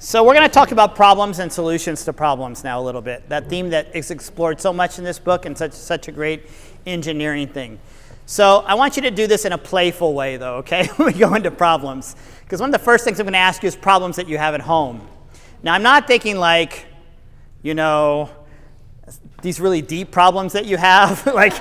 So we're going to talk about problems and solutions to problems now a little bit. That theme that is explored so much in this book and such a great engineering thing. So I want you to do this in a playful way, though, okay, when we go into problems. Because one of the first things I'm going to ask you is problems that you have at home. Now, I'm not thinking like, you know, these really deep problems that you have. Like,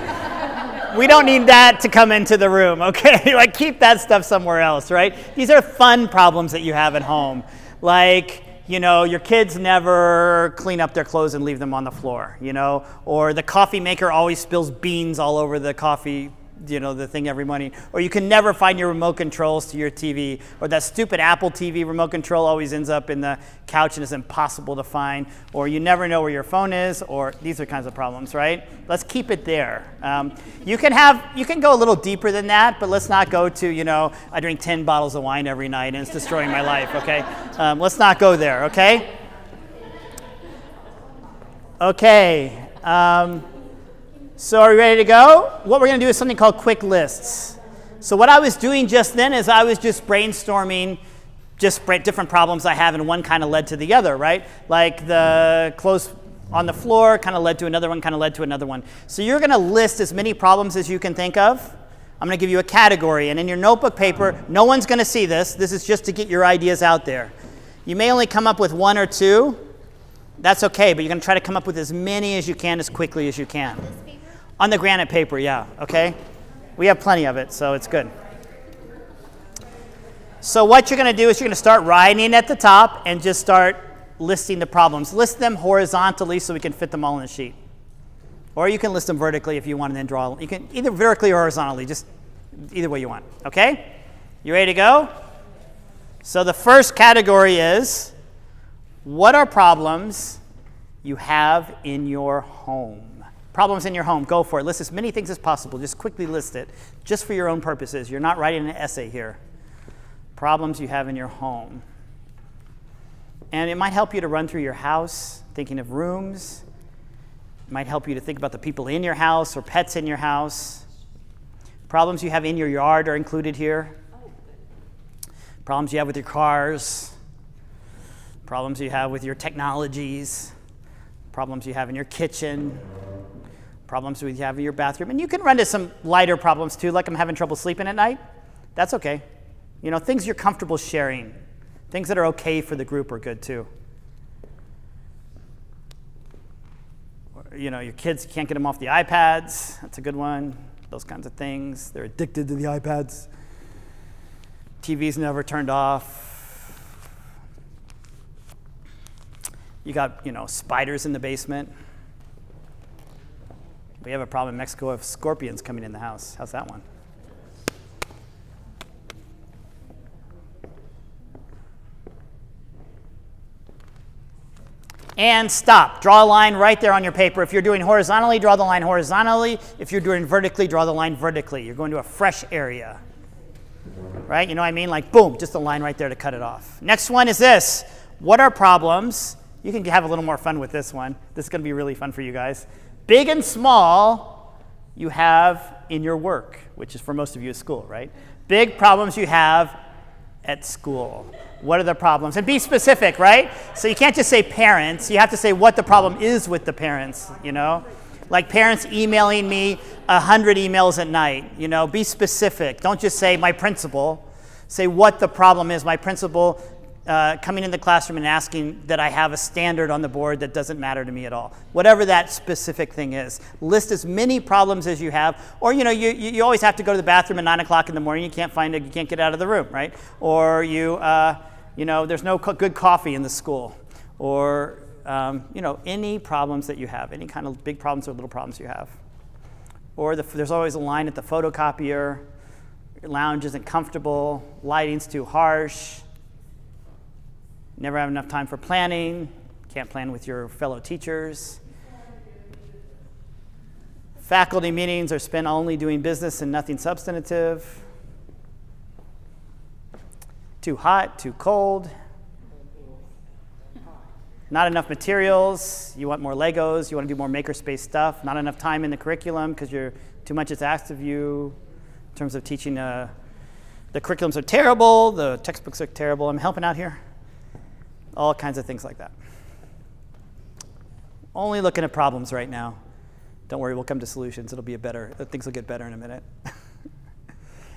we don't need that to come into the room, okay? Like, keep that stuff somewhere else, right? These are fun problems that you have at home. Like, you know, your kids never clean up their clothes and leave them on the floor, you know, or the coffee maker always spills beans all over the coffee, you know, the thing every morning, or you can never find your remote controls to your TV, or that stupid Apple TV remote control always ends up in the couch and is impossible to find, or you never know where your phone is, or these are kinds of problems, right? Let's keep it there. You can go a little deeper than that, but let's not go to, you know, I drink 10 bottles of wine every night and it's destroying my life, okay? Let's not go there, okay? Okay. So are we ready to go? What we're going to do is something called quick lists. So what I was doing just then is I was just brainstorming just different problems I have, and one kind of led to the other, right? Like the clothes on the floor kind of led to another one, kind of led to another one. So you're going to list as many problems as you can think of. I'm going to give you a category, and in your notebook paper, no one's going to see this. This is just to get your ideas out there. You may only come up with one or two. That's okay, but you're going to try to come up with as many as you can as quickly as you can. On the granite paper, yeah, okay? We have plenty of it, so it's good. So what you're going to do is you're going to start writing at the top and just start listing the problems. List them horizontally so we can fit them all in the sheet. Or you can list them vertically if you want and then draw. You can either vertically or horizontally, just either way you want, okay? You ready to go? So the first category is, what are problems you have in your home? Problems in your home, go for it. List as many things as possible. Just quickly list it, just for your own purposes. You're not writing an essay here. Problems you have in your home. And it might help you to run through your house, thinking of rooms. It might help you to think about the people in your house or pets in your house. Problems you have in your yard are included here. Problems you have with your cars. Problems you have with your technologies. Problems you have in your kitchen. Problems you have in your bathroom. And you can run to some lighter problems too, like I'm having trouble sleeping at night. That's okay. You know, things you're comfortable sharing. Things that are okay for the group are good too. You know, your kids can't get them off the iPads. That's a good one. Those kinds of things. They're addicted to the iPads. TV's never turned off. You got, you know, spiders in the basement. We have a problem in Mexico of scorpions coming in the house. How's that one? And stop. Draw a line right there on your paper. If you're doing horizontally, draw the line horizontally. If you're doing vertically, draw the line vertically. You're going to a fresh area. Right? You know what I mean? Like, boom, just a line right there to cut it off. Next one is this. What are problems? You can have a little more fun with this one. This is going to be really fun for you guys. Big and small you have in your work, which is for most of you at school, right? Big problems you have at school. What are the problems? And be specific, right? So you can't just say parents. You have to say what the problem is with the parents, you know? Like parents emailing me 100 emails at night, you know? Be specific. Don't just say my principal. Say what the problem is. My principal coming in the classroom and asking that I have a standard on the board that doesn't matter to me at all. Whatever that specific thing is. List as many problems as you have. Or, you know, you always have to go to the bathroom at 9 o'clock in the morning. You can't find it. You can't get out of the room, right? Or you know, there's no good coffee in the school. Or, you know, any problems that you have. Any kind of big problems or little problems you have. Or there's always a line at the photocopier. Your lounge isn't comfortable. Lighting's too harsh. Never have enough time for planning. Can't plan with your fellow teachers. Faculty meetings are spent only doing business and nothing substantive. Too hot, too cold. Not enough materials. You want more Legos. You want to do more makerspace stuff. Not enough time in the curriculum because too much is asked of you in terms of teaching. The curriculums are terrible. The textbooks are terrible. I'm helping out here. all kinds of things like that. Only looking at problems right now. Don't worry, we'll come to solutions. Things will get better in a minute.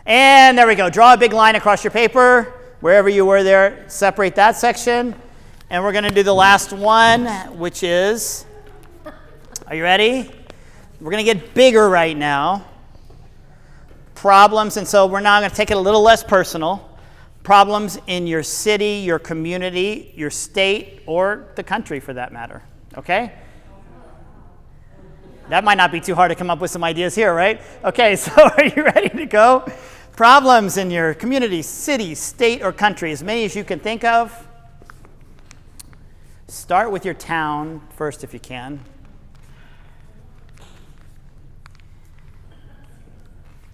And there we go. Draw a big line across your paper. Wherever you were there, separate that section. And we're going to do the last one, which is, are you ready? We're going to get bigger right now. Problems, and so we're now going to take it a little less personal. Problems in your city, your community, your state, or the country for that matter. Okay? That might not be too hard to come up with some ideas here, right? Okay, so are you ready to go? Problems in your community, city, state, or country, as many as you can think of. Start with your town first if you can.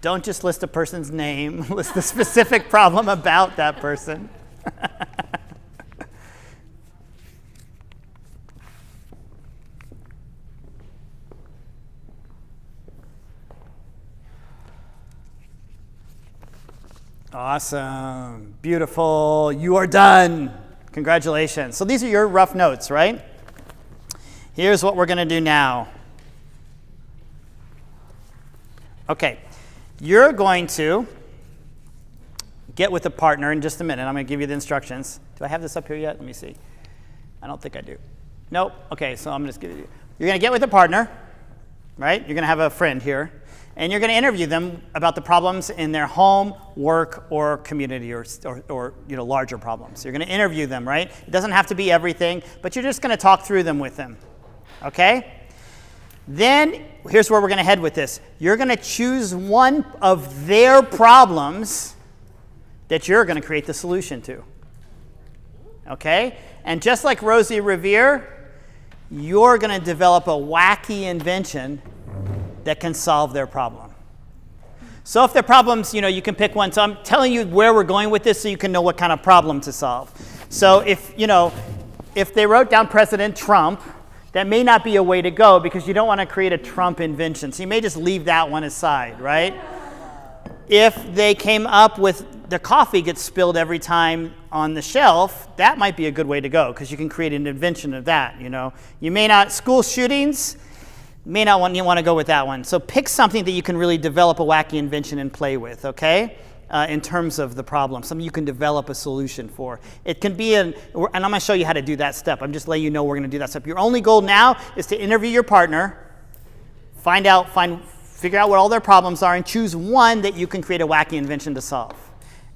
Don't just list a person's name, list the specific problem about that person. Awesome. Beautiful. You are done. Congratulations. So these are your rough notes, right? Here's what we're going to do now. Okay. You're going to get with a partner in just a minute. I'm going to give you the instructions. Do I have this up here yet? Let me see. I don't think I do. Nope. Okay, so I'm just going to. You're going to get with a partner, right? You're going to have a friend here. And you're going to interview them about the problems in their home, work, or community, or larger problems. You're going to interview them, right? It doesn't have to be everything, but you're just going to talk through them with them, okay? Then, here's where we're going to head with this. You're going to choose one of their problems that you're going to create the solution to, okay? And just like Rosie Revere, you're going to develop a wacky invention that can solve their problem. So if their problems, you can pick one. So I'm telling you where we're going with this so you can know what kind of problem to solve. So if they wrote down President Trump, that may not be a way to go because you don't want to create a Trump invention. So you may just leave that one aside, right? If they came up with the coffee gets spilled every time on the shelf, that might be a good way to go because you can create an invention of that, You may not, school shootings, may not want to go with that one. So pick something that you can really develop a wacky invention and play with, okay? In terms of the problem, something you can develop a solution for. It can be and I'm going to show you how to do that step. I'm just letting you know we're going to do that step. Your only goal now is to interview your partner, figure out what all their problems are, and choose one that you can create a wacky invention to solve.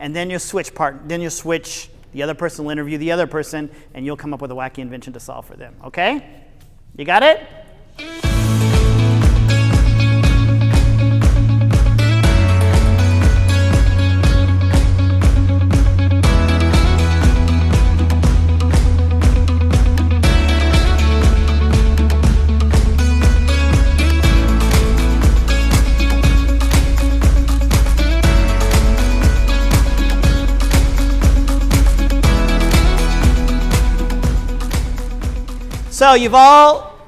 And then you'll switch the other person will interview the other person, and you'll come up with a wacky invention to solve for them, okay? You got it? So you've all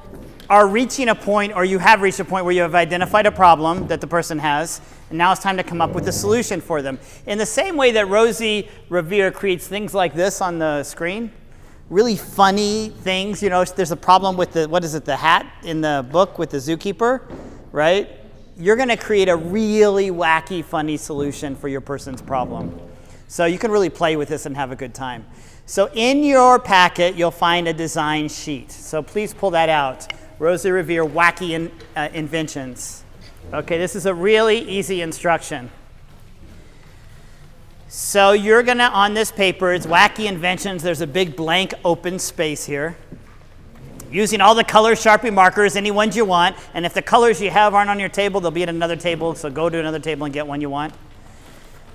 are reaching a point, or you have reached a point where you have identified a problem that the person has, and now it's time to come up with a solution for them. In the same way that Rosie Revere creates things like this on the screen, really funny things. There's a problem with the hat in the book with the zookeeper, right? You're going to create a really wacky, funny solution for your person's problem. So you can really play with this and have a good time. So in your packet, you'll find a design sheet. So please pull that out. Rosie Revere, Wacky Inventions. Okay, this is a really easy instruction. So you're going to, on this paper, it's Wacky Inventions. There's a big blank open space here. Using all the color Sharpie markers, any ones you want. And if the colors you have aren't on your table, they'll be at another table. So go to another table and get one you want.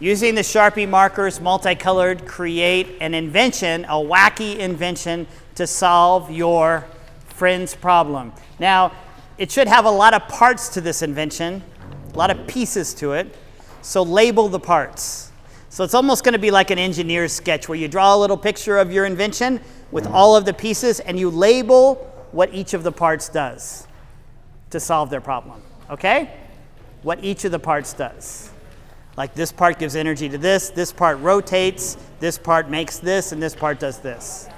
Using the Sharpie markers, multicolored, create an invention, a wacky invention to solve your friend's problem. Now, it should have a lot of parts to this invention, a lot of pieces to it, so label the parts. So it's almost going to be like an engineer's sketch where you draw a little picture of your invention with all of the pieces and you label what each of the parts does to solve their problem, okay? What each of the parts does. Like this part gives energy to this part rotates, this part makes this, and this part does this.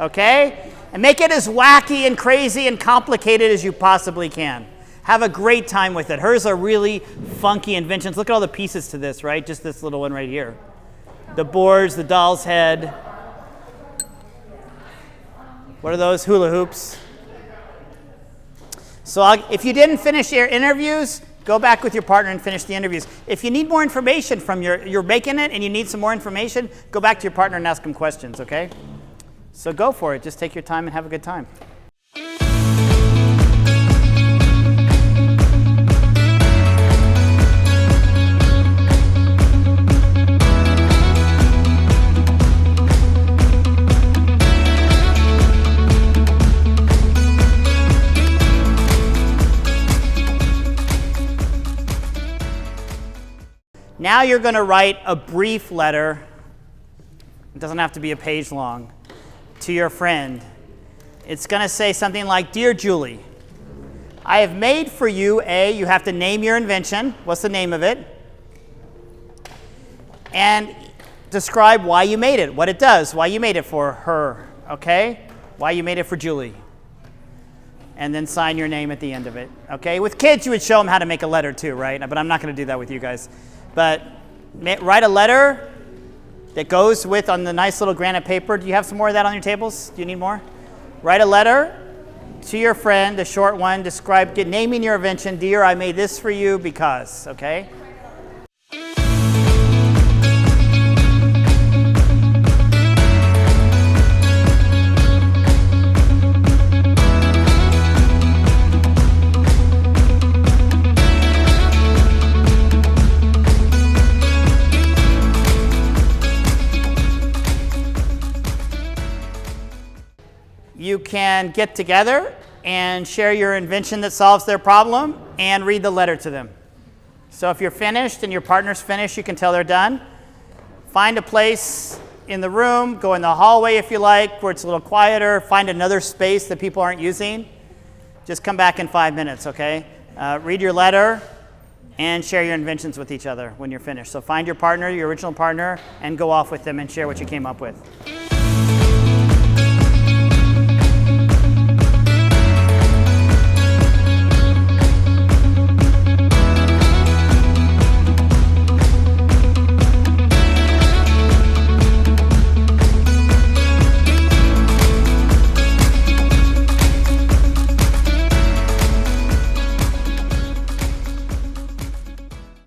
okay? And make it as wacky and crazy and complicated as you possibly can. Have a great time with it. Hers are really funky inventions. Look at all the pieces to this, right? Just this little one right here. The boards, the doll's head. What are those? Hula hoops. So if you didn't finish your interviews, go back with your partner and finish the interviews. If you need more information from you're making it and you need some more information, go back to your partner and ask them questions, okay? So go for it. Just take your time and have a good time. Now you're going to write a brief letter, it doesn't have to be a page long, to your friend. It's going to say something like, Dear Julie, I have made for you you have to name your invention. What's the name of it? And describe why you made it, what it does, why you made it for her, okay? Why you made it for Julie. And then sign your name at the end of it, okay? With kids, you would show them how to make a letter too, right? But I'm not going to do that with you guys. But write a letter that goes with on the nice little granite paper. Do you have some more of that on your tables? Do you need more? Write a letter to your friend, a short one, naming your invention. Dear, I made this for you because, okay? You can get together and share your invention that solves their problem and read the letter to them. So if you're finished and your partner's finished, you can tell they're done. Find a place in the room, go in the hallway if you like, where it's a little quieter. Find another space that people aren't using. Just come back in 5 minutes, okay? Read your letter and share your inventions with each other when you're finished. So find your partner, your original partner, and go off with them and share what you came up with.